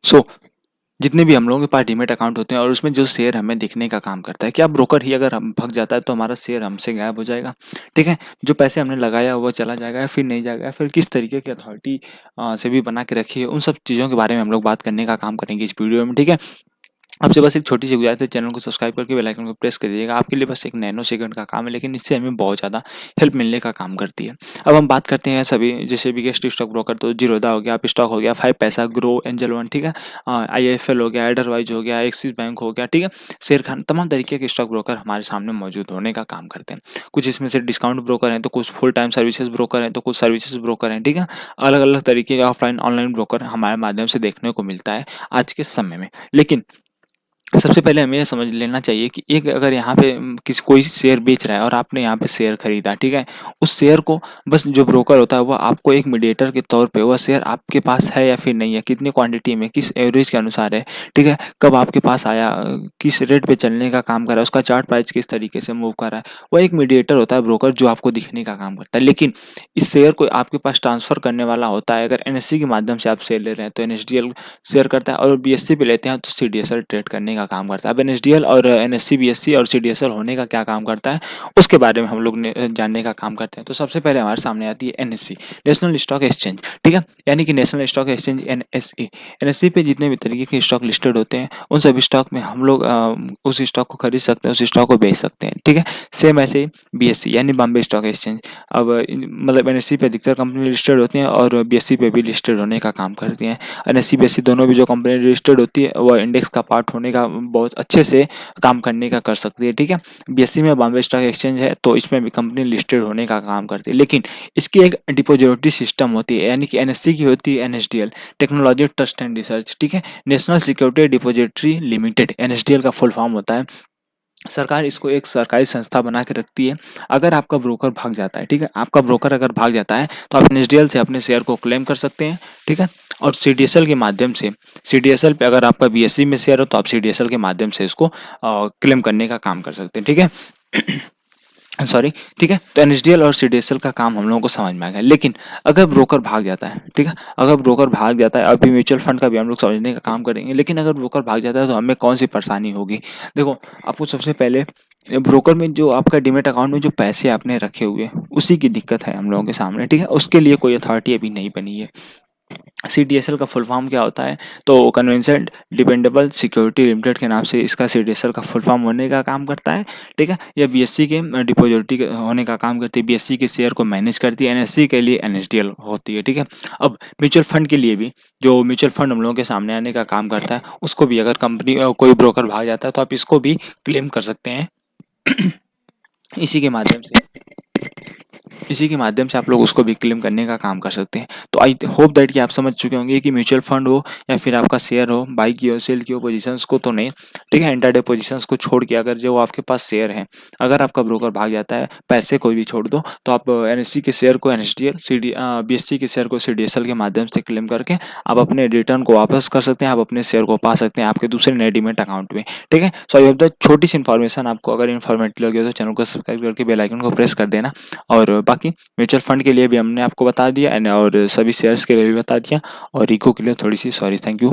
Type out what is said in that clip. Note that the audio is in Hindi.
सो जितने भी हम लोगों के पास डीमैट अकाउंट होते हैं और उसमें जो शेयर हमें दिखने का काम करता है, क्या ब्रोकर ही अगर हम भग जाता है तो हमारा शेयर हमसे गायब हो जाएगा, ठीक है? जो पैसे हमने लगाया वो चला जाएगा या फिर नहीं जाएगा, या फिर किस तरीके की अथॉरिटी से भी बना के रखी है, उन सब चीज़ों के बारे में हम लोग बात करने का काम करेंगे इस वीडियो में, ठीक है? आपसे बस एक छोटी-सी गुज़ारिश है, चैनल को सब्सक्राइब करके बेल आइकन को प्रेस कर दीजिएगा। आपके लिए बस एक नैनो सेकंड का काम है, लेकिन इससे हमें बहुत ज़्यादा हेल्प मिलने का काम करती है। अब हम बात करते हैं सभी जैसे बिगेस्ट स्टॉक ब्रोकर तो ज़ीरोधा हो गया, अपस्टॉक हो गया, 5 पैसा, ग्रो, एंजल वन, ठीक है? आईआईएफएल हो गया, एडरवाइज़ हो गया, एक्सिस बैंक हो गया, ठीक है? शेरखान, तमाम तरीके के स्टॉक ब्रोकर हमारे सामने मौजूद होने का काम करते हैं। कुछ इसमें से डिस्काउंट ब्रोकर हैं, तो कुछ फुल टाइम सर्विसेज़ ब्रोकर हैं, तो कुछ सर्विसेज़ ब्रोकर हैं, ठीक है? अलग-अलग तरीके के ऑफलाइन, ऑनलाइन ब्रोकर हमारे माध्यम से देखने को मिलता है आज के समय में। लेकिन सबसे पहले हमें ये समझ लेना चाहिए कि एक अगर यहाँ पे किसी कोई शेयर बेच रहा है और आपने यहाँ पे शेयर खरीदा, ठीक है? उस शेयर को बस जो ब्रोकर होता है वो आपको एक मीडिएटर के तौर पे वह शेयर आपके पास है या फिर नहीं है, कितनी क्वांटिटी में, किस एवरेज के अनुसार है, ठीक है? कब आपके पास आया, किस रेट पे चलने का काम कर रहा है, उसका चार्ट प्राइस किस तरीके से मूव कर रहा है, वह एक मीडिएटर होता है ब्रोकर जो आपको दिखने का काम करता है। लेकिन इस शेयर को आपके पास ट्रांसफ़र करने वाला होता है, अगर एनएससी के माध्यम से आप शेयर ले रहे हैं तो एनएसडीएल शेयर करता है, और बीएससी पे लेते हैं तो सीडीएसएल ट्रेड करने का काम करता है। अब एनएसडीएल और एनएससी, बीएससी और सीडीएसएल होने का क्या काम करता है, उसके बारे में हम लोग जानने का काम करते हैं। तो सबसे पहले हमारे सामने आती है एनएससी, नेशनल स्टॉक एक्सचेंज, ठीक है? यानी कि national stock exchange, NSE. NSC पे जितने भी तरीके के स्टॉक लिस्टेड होते हैं, उन सभी स्टॉक में हम लोग उस स्टॉक को खरीद सकते हैं, उस स्टॉक को बेच सकते हैं, ठीक है? सेम ऐसे ही बीएससी यानी बॉम्बे स्टॉक एक्सचेंज। अब मतलब एनएससी पे अधिकतर कंपनी लिस्टेड होती हैं और बीएससी पे भी लिस्टेड होने का काम करती हैं। एनएससी, बीएससी दोनों भी जो कंपनी रजिस्टर्ड होती है वह इंडेक्स का पार्ट होने का बहुत अच्छे से काम करने का कर सकती है, ठीक है? बीएससी में बॉम्बे स्टॉक एक्सचेंज है तो इसमें भी कंपनी लिस्टेड होने का काम करती है, लेकिन इसकी एक डिपॉजिटरी सिस्टम होती है, यानी कि एनएससी की होती है NSDL, technology trust and research, ठीक है? National security depository limited, NSDL का फुल फॉर्म होता है। सरकार इसको एक सरकारी संस्था बना के रखती है। अगर आपका ब्रोकर भाग जाता है, ठीक है? आपका ब्रोकर अगर भाग जाता है तो आप एनएसडीएल से अपने शेयर को क्लेम कर सकते हैं, ठीक है? और सीडीएसएल के माध्यम से, सीडीएसएल पे अगर आपका बीएसई में शेयर हो तो आप सीडीएसएल के माध्यम से इसको क्लेम करने का काम कर सकते हैं, ठीक है? सॉरी, ठीक है? तो एनएसडीएल और सीडीएसएल का काम हम लोगों को समझ में आ गया। लेकिन अगर ब्रोकर भाग जाता है, ठीक है? अगर ब्रोकर भाग जाता है, अभी म्यूचुअल फंड का भी हम लोग समझने का काम करेंगे, लेकिन अगर ब्रोकर भाग जाता है तो हमें कौन सी परेशानी होगी? देखो, आपको सबसे पहले ब्रोकर में जो आपका डीमैट अकाउंट में जो पैसे आपने रखे हुए हैं, उसी की दिक्कत है हम लोगों के सामने, ठीक है? उसके लिए कोई अथॉरिटी अभी नहीं बनी है। सीडीएसएल का फुल फॉर्म क्या होता है? तो कन्वेंशन डिपेंडेबल सिक्योरिटी लिमिटेड के नाम से इसका सीडीएसएल का फुल फॉर्म होने का काम करता है, ठीक है? यह बीएससी के डिपॉजिटरी होने का काम करती है, बीएससी के शेयर को मैनेज करती है, एनएससी के लिए एनएसडीएल होती है, ठीक है? अब म्यूचुअल फंड के लिए भी, जो म्यूचुअल फंड हम लोगों के सामने आने का काम करता है, उसको भी अगर कंपनी कोई ब्रोकर भाग जाता है तो आप इसको भी क्लेम कर सकते हैं। इसी के माध्यम से इसी के माध्यम से आप लोग उसको भी क्लेम करने का काम कर सकते हैं। तो आई होप दैट कि आप समझ चुके होंगे कि म्यूचुअल फंड हो या फिर आपका शेयर हो, बाई की हो, सेल की हो, पोजीशंस को तो नहीं, ठीक है? इंट्राडे पोजीशंस को छोड़ के अगर जो आपके पास शेयर है, अगर आपका ब्रोकर भाग जाता है, पैसे कोई भी छोड़ दो, तो आप एनएससी के शेयर को एनएसडीएल, बीएससी के शेयर को सीडीएसएल के माध्यम से क्लेम करके आप अपने रिटर्न को वापस कर सकते हैं, आप अपने शेयर को पा सकते हैं आपके दूसरे नए डीमैट अकाउंट में, ठीक है? सो आई होप दैट छोटी सी इन्फॉर्मेशन आपको अगर इन्फॉर्मेटिव लगी हो तो चैनल को सब्सक्राइब करके बेल आइकन को प्रेस कर देना। और बाकी म्यूचुअल फंड के लिए भी हमने आपको बता दिया और सभी शेयर्स के लिए भी बता दिया, और इको के लिए थोड़ी सी सॉरी, थैंक यू।